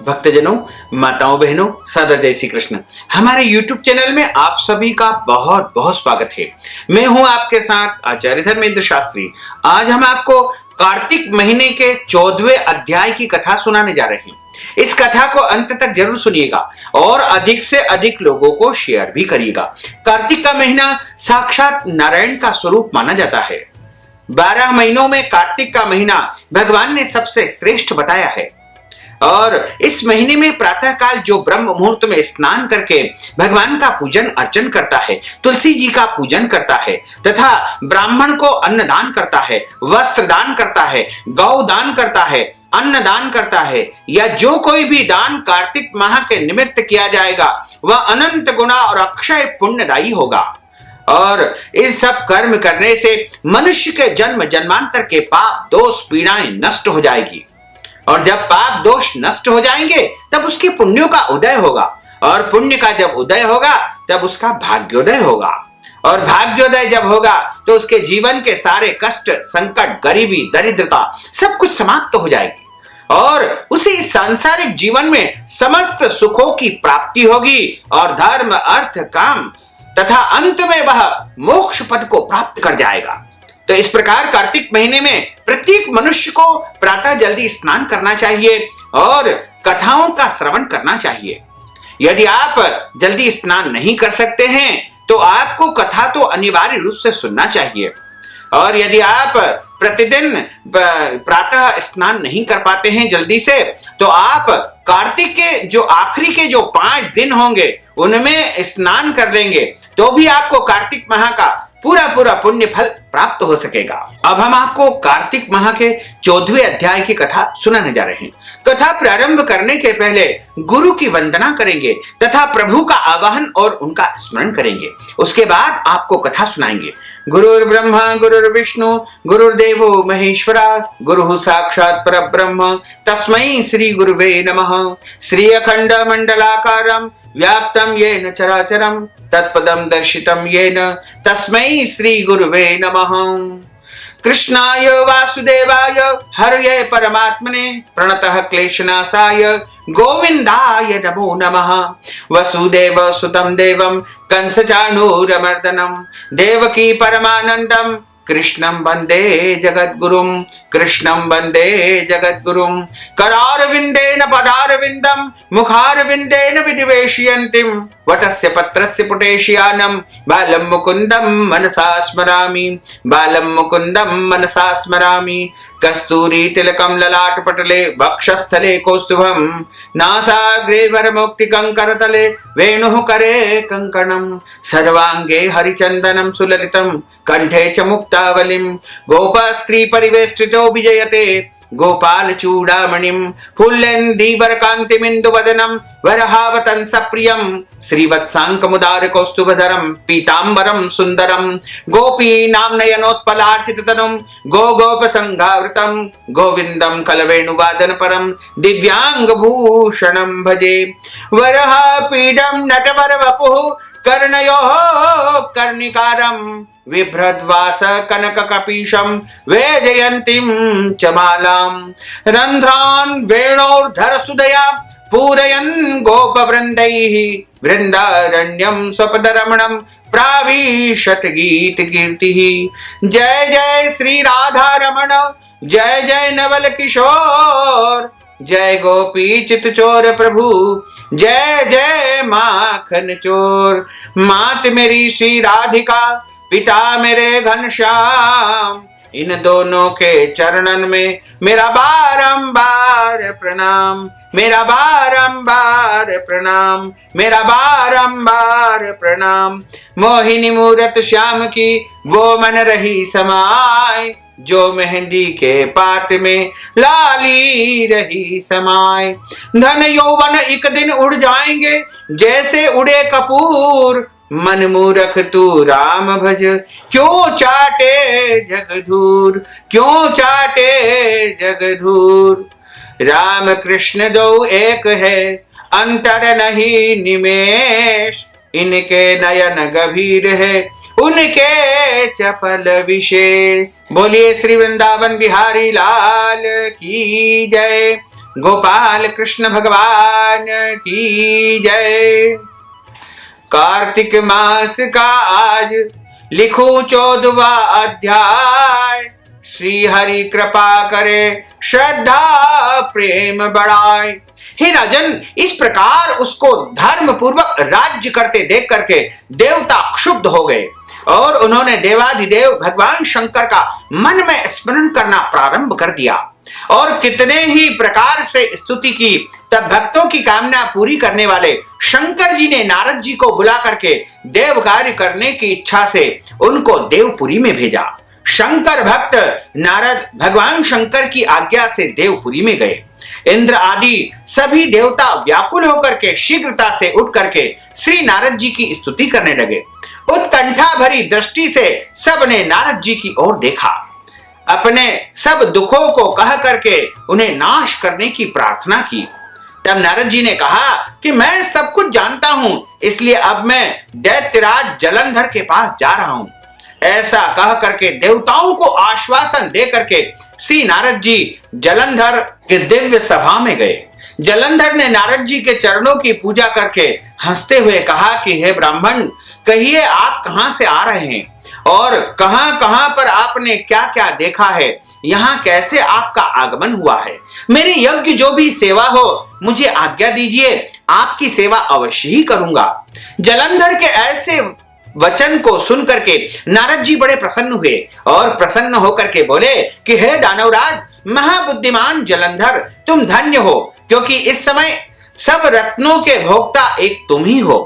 भक्तजनों, माताओं, बहनों, सादर जय श्री कृष्ण। हमारे YouTube चैनल में आप सभी का बहुत बहुत स्वागत है। मैं हूं आपके साथ आचार्य धर्मेंद्र शास्त्री। आज हम आपको कार्तिक महीने के 14वें अध्याय की कथा सुनाने जा रहे हैं। इस कथा को अंत तक जरूर सुनिएगा और अधिक से अधिक लोगों को शेयर भी करिएगा। कार्तिक का महीना साक्षात नारायण का स्वरूप माना जाता है। 12 महीनों में कार्तिक का महीना भगवान ने सबसे श्रेष्ठ बताया है और इस महीने में प्रातः काल जो ब्रह्म मुहूर्त में स्नान करके भगवान का पूजन अर्चन करता है, तुलसी जी का पूजन करता है तथा ब्राह्मण को अन्न दान करता है, वस्त्र दान करता है, गौ दान करता है, अन्न दान करता है, या जो कोई भी दान कार्तिक माह के निमित्त किया जाएगा वह अनंत गुना और अक्षय पुण्यदायी होगा। और इस सब कर्म करने से मनुष्य के जन्म जन्मांतर के पाप दोष पीड़ाएं नष्ट हो जाएगी और जब पाप दोष नष्ट हो जाएंगे तब उसके पुण्यों का उदय होगा और पुण्य का जब उदय होगा तब उसका भाग्योदय होगा और भाग्योदय जब होगा तो उसके जीवन के सारे कष्ट, संकट, गरीबी, दरिद्रता सब कुछ समाप्त हो जाएगी और उसे इस सांसारिक जीवन में समस्त सुखों की प्राप्ति होगी और धर्म, अर्थ, काम तथा अंत में वह मोक्ष पद को प्राप्त कर जाएगा। तो इस प्रकार कार्तिक महीने में प्रत्येक मनुष्य को प्रातः जल्दी स्नान करना चाहिए और कथाओं का श्रवण करना चाहिए। यदि आप जल्दी स्नान नहीं कर सकते हैं तो आपको कथा तो अनिवार्य रूप से सुनना चाहिए और यदि आप प्रतिदिन प्रातः स्नान नहीं कर पाते हैं जल्दी से तो आप कार्तिक के जो आखिरी के जो 5 दिन होंगे उनमें स्नान कर लेंगे तो भी आपको कार्तिक माह का पूरा पुण्य फल प्राप्त हो सकेगा। अब हम आपको कार्तिक माह के 14वें अध्याय की कथा सुनाने जा रहे हैं। कथा प्रारंभ करने के पहले गुरु की वंदना करेंगे तथा प्रभु का आवाहन और उनका स्मरण करेंगे। उसके बाद आपको कथा सुनाएंगे। गुरुर् ब्रह्मा गुरुर्विष्णु गुरुर्देवो महेश्वरा गुरु साक्षात परब्रह्म तस्मै श्री गुरुवे नमः। श्री अखंड मंडलाकारं व्याप्तं येन चराचरं तत्पदं दर्शितं येन तस्मै श्री गुरुवे नमः। कृष्णाय वासुदेवाय हरये परमात्मने प्रणतः क्लेशनाशाय गोविंदाय नमो नमः। वसुदेव सुतं देवं कंसचाणूरमर्दनं देवकी परमानंदं कृष्णं वंदे जगद्गुरुं कृष्णं वंदे जगद्गुरुं। करारविंदेन पदारविंदं मुखारविंदेन विनिवेशयन्तीं वटस्य पत्रस्य पुटेशयानं बालं मुकुन्दं मनसा स्मरामि बालं मुकुन्दं मनसा स्मरामि। कस्तूरी तिलकं ललाटपटले वक्षस्थले कौस्तुभं नासाग्रे वरमुक्तिकं करतले वेणुः करे कङ्कणं सर्वाङ्गे हरिचन्दनं सुललितं कंठे च मुक्तावलिं। गोपस्त्री परिवेष्टितो विजयते गोपाल चूड़ामणिं फुल्लेन्दीवर कान्तिमिन्दुवदनं वरहावतं सप्रियं श्रीवत्साङ्कमुदार कौस्तुभधरं पीताम्बरं सुन्दरं गोपीनां नयनोत्पलार्चिततनुं गोपसंघावृतं गोविन्दं कलवेणुवादनपरं दिव्याङ्गभूषणं भजे। वरहापीडं नटवरवपुः कर्णयोः कर्णिकारं बिभ्रद्वास कनक कपीशं वैजयन्तीं च मालां। रन्ध्रान् वेणोर्धर सुदया पूरयन् गोपवृन्दैः वृन्दारण्यं स्वपदरमणं प्राविशत गीत कीर्तिः। जय जय श्री राधा रमण जय जय नवल किशोर जय गोपी चित चोर प्रभु जय जय माखन चोर। मात मेरी श्री राधिका पिता मेरे घनश्याम इन दोनों के चरणन में मेरा बारंबार प्रणाम मेरा बारंबार प्रणाम मेरा बारंबार प्रणाम। मोहिनी मूरत श्याम की वो मन रही समाय जो मेहंदी के पात में लाली रही समाय। धन यौवन एक दिन उड़ जाएंगे जैसे उड़े कपूर मन मूरख तू राम भज क्यों चाटे जगधूर क्यों चाटे जगधूर। राम कृष्ण दो एक है अंतर नहीं निमेष इनके नयन गभीर है उनके चपल विशेष। बोलिए श्री वृंदावन बिहारी लाल की जय। गोपाल कृष्ण भगवान की जय। कार्तिक मास का आज लिखो 14वां अध्याय, श्री हरि कृपा करे श्रद्धा प्रेम बढ़ाए। हे राजन, इस प्रकार उसको धर्म पूर्वक राज्य करते देख करके देवता क्षुब्ध हो गए और उन्होंने देवाधिदेव भगवान शंकर का मन में स्मरण करना प्रारंभ कर दिया और कितने ही प्रकार से स्तुति की। तब भक्तों की कामना पूरी करने वाले शंकर जी ने नारद जी को बुला करके देव कार्य करने की इच्छा से उनको देवपुरी में भेजा। शंकर भक्त नारद भगवान शंकर की आज्ञा से देवपुरी में गए। इंद्र आदि सभी देवता व्याकुल होकर के शीघ्रता से उठ करके श्री नारद जी की स्तुति करने लगे। उत्कंठा भरी दृष्टि से सबने नारद जी की ओर देखा, अपने सब दुखों को कह करके उन्हें नाश करने की प्रार्थना की। तब नारद जी ने कहा कि मैं सब कुछ जानता हूं, इसलिए अब मैं दैत्यराज जलंधर के पास जा रहा हूं। ऐसा कह करके देवताओं को आश्वासन दे करके श्री नारद जी जलंधर के दिव्य सभा में गए। जलंधर ने नारद जी के चरणों की पूजा करके हंसते हुए कहा कि हे ब्राह्मण, कहिए आप कहां से आ रहे हैं और कहां कहां पर आपने क्या क्या देखा है, यहाँ कैसे आपका आगमन हुआ है। मेरी यज्ञ जो भी सेवा हो मुझे आज्ञा दीजिए, आपकी सेवा अवश्य ही करूंगा। जलंधर के ऐसे वचन को सुन करके नारद जी बड़े प्रसन्न हुए और प्रसन्न होकर के बोले कि हे दानवराज महाबुद्धिमान जलंधर, तुम धन्य हो, क्योंकि इस समय सब रत्नों के भोक्ता एक तुम ही हो।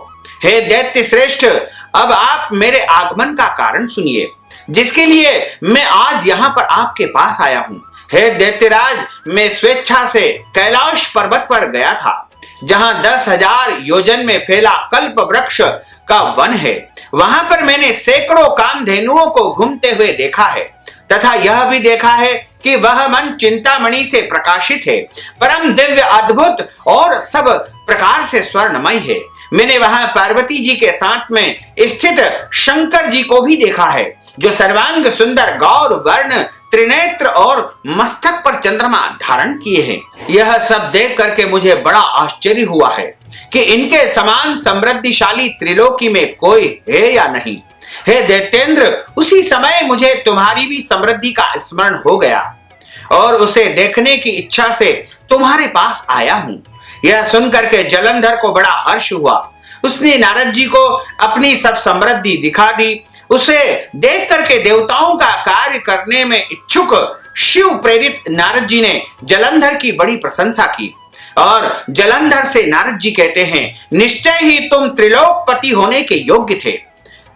हे दैत्य श्रेष्ठ, अब आप मेरे आगमन का कारण सुनिए, जिसके लिए मैं आज यहाँ पर आपके पास आया हूँ। हे दैत्यराज, मैं स्वेच्छा से कैलाश पर्वत पर गया था, जहां 10,000 योजन में फैला कल्प वृक्ष का वन है। वहां पर मैंने सैकड़ों कामधेनुओं को घूमते हुए देखा है तथा यह भी देखा है कि वह मन चिंतामणि से प्रकाशित है, परम दिव्य अद्भुत और सब प्रकार से स्वर्णमय है। मैंने वहां पार्वती जी के साथ में स्थित शंकर जी को भी देखा है, जो सर्वांग सुंदर गौर वर्ण त्रिनेत्र और मस्तक पर चंद्रमा धारण किए हैं। यह सब देख करके मुझे बड़ा आश्चर्य हुआ है कि इनके समान समृद्धिशाली त्रिलोकी में कोई है या नहीं। हे दैत्येंद्र, उसी समय मुझे तुम्हारी भी समृद्धि का स्मरण हो गया और उसे देखने की इच्छा से तुम्हारे पास आया हूं। यह सुनकर के जलंधर को बड़ा हर्ष हुआ। उसने नारद जी को अपनी सब समृद्धि दिखा दी। उसे देख करके देवताओं का कार्य करने में इच्छुक शिव प्रेरित नारद जी ने जलंधर की बड़ी प्रशंसा की और जलंधर से नारद जी कहते हैं, निश्चय ही तुम त्रिलोकपति होने के योग्य थे।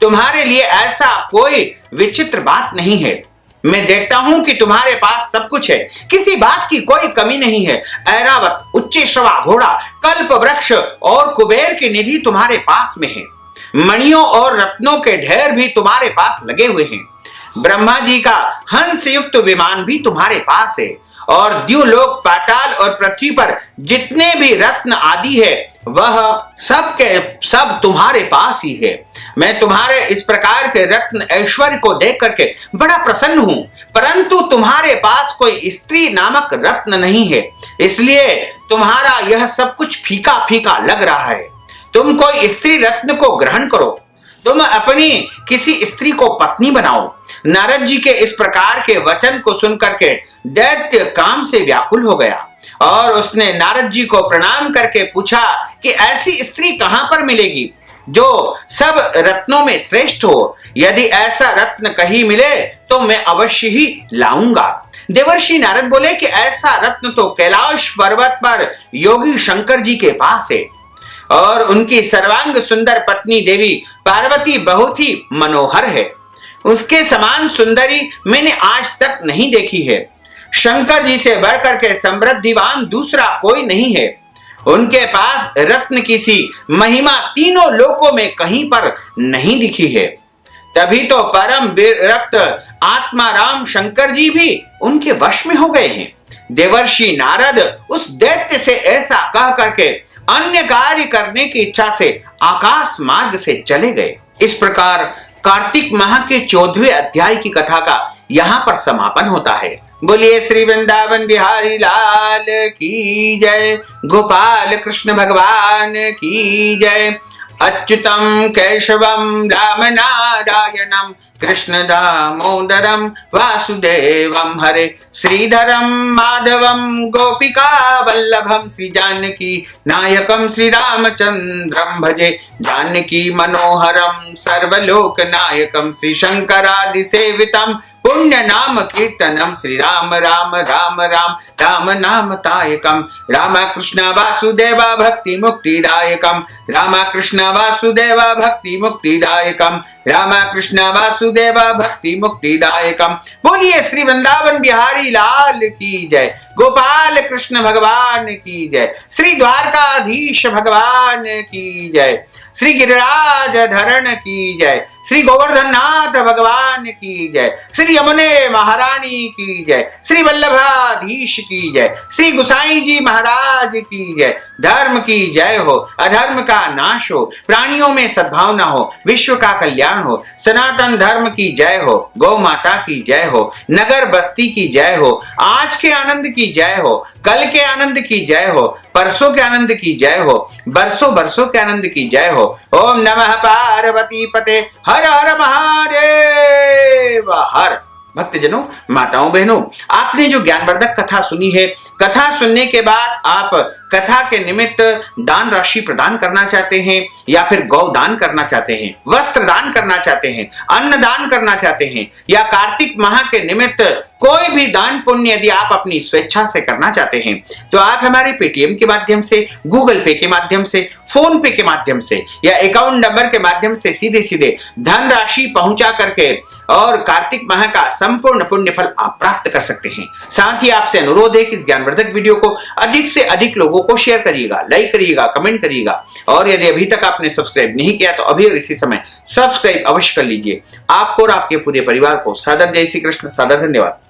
तुम्हारे लिए ऐसा कोई विचित्र बात नहीं है। मैं देखता हूं कि तुम्हारे पास सब कुछ है, किसी बात की कोई कमी नहीं है। ऐरावत, उच्चैश्रवा घोड़ा, कल्प वृक्ष और कुबेर की निधि तुम्हारे पास में है। मणियों और रत्नों के ढेर भी तुम्हारे पास लगे हुए हैं। ब्रह्मा जी का हंस युक्त विमान भी तुम्हारे पास है और द्युलोक, पाताल और पृथ्वी पर जितने भी रत्न आदि है वह सब के सब तुम्हारे पास ही है। मैं तुम्हारे इस प्रकार के रत्न ऐश्वर्य को देख करके बड़ा प्रसन्न हूं, परंतु तुम्हारे पास कोई स्त्री नामक रत्न नहीं है, इसलिए तुम्हारा यह सब कुछ फीका फीका लग रहा है। तुम कोई स्त्री रत्न को ग्रहण करो, तुम अपनी किसी स्त्री को पत्नी बनाओ। नारद जी के इस प्रकार के वचन को सुनकर के दैत्य काम से व्याकुल हो गया और उसने नारद जी को प्रणाम करके पूछा कि ऐसी स्त्री कहां पर मिलेगी जो सब रत्नों में श्रेष्ठ हो। यदि ऐसा रत्न कहीं मिले तो मैं अवश्य ही लाऊंगा। देवर्षि नारद बोले कि ऐसा रत्न तो कैलाश पर्वत पर योगी शंकर जी के पास है और उनकी सर्वांग सुंदर पत्नी देवी पार्वती बहुत ही मनोहर है। उसके समान सुंदरी मैंने आज तक नहीं देखी है। शंकर जी से बढ़कर के समृद्धिवान दूसरा कोई नहीं है। उनके पास रत्न की सी महिमा तीनों लोकों में कहीं पर नहीं दिखी है। तभी तो परम विरक्त आत्मा राम शंकर जी भी उनके वश में हो गए हैं। देवर्षि नारद उस दैत्य से ऐसा कह करके अन्य कार्य करने की इच्छा से आकाश मार्ग से चले गए। इस प्रकार कार्तिक माह के 14वें अध्याय की कथा का यहाँ पर समापन होता है। बोलिए श्री वृंदावन बिहारी लाल की जय। गोपाल कृष्ण भगवान की जय। अच्युतम केशवम राम नारायणम कृष्ण दामोदरम वासुदेवम हरे। श्रीधरम माधवम गोपिका वल्लभम श्री जानकी नायकम श्री रामचंद्रम भजे। जानकी मनोहरम सर्वलोक नायकम श्री शंकरादि सेवितम पुण्य नाम कीर्तनम श्री राम राम राम राम राम नाम तायकम। राम कृष्ण वासुदेवा भक्ति मुक्तिदायकम। राम कृष्ण वासुदेवा भक्ति मुक्तिदायकम। राम कृष्ण वासुदेवा भक्ति मुक्तिदायकम। बोलिए श्री वृंदावन बिहारी लाल की जय। गोपाल कृष्ण भगवान की जय। श्री द्वारकाधीश भगवान की जय। श्री गिरिराज धरण की जय। श्री गोवर्धन नाथ भगवान की जय। श्री यमुने महारानी की जय। श्री वल्लभाधीश की जय। श्री गुसाई जी महाराज की जय। धर्म की जय हो, अधर्म का नाश हो, प्राणियों में सद्भावना हो, विश्व का कल्याण हो, सनातन धर्म की जय हो, गौ माता की जय हो, नगर बस्ती की जय हो, आज के आनंद की जय हो, कल के आनंद की जय हो, परसों के आनंद की जय हो, बरसों बरसों के आनंद की जय हो। ओम नमः पार्वती पते हर हर महादेव हर। भक्तजनों, माताओं बहनों, आपने जो ज्ञानवर्धक कथा सुनी है, कथा सुनने के बाद आप कथा के निमित्त दान राशि प्रदान करना चाहते हैं या फिर गौ दान करना चाहते हैं, वस्त्र दान करना चाहते हैं, अन्न दान करना चाहते हैं या कार्तिक माह के निमित्त कोई भी दान पुण्य यदि आप अपनी स्वेच्छा से करना चाहते हैं तो आप हमारे पेटीएम के माध्यम से, गूगल पे के माध्यम से, फोन पे के माध्यम से या अकाउंट नंबर के माध्यम से सीधे सीधे धन राशि पहुंचा करके और कार्तिक माह का संपूर्ण पुण्य फल आप प्राप्त कर सकते हैं। साथ ही आपसे अनुरोध है कि इस ज्ञानवर्धक वीडियो को अधिक से अधिक लोगों को शेयर करिएगा, लाइक करिएगा, कमेंट करिएगा और यदि अभी तक आपने सब्सक्राइब नहीं किया तो अभी और इसी समय सब्सक्राइब अवश्य कर लीजिए। आपको और आपके पूरे परिवार को सादर जय श्री कृष्ण, सादर धन्यवाद।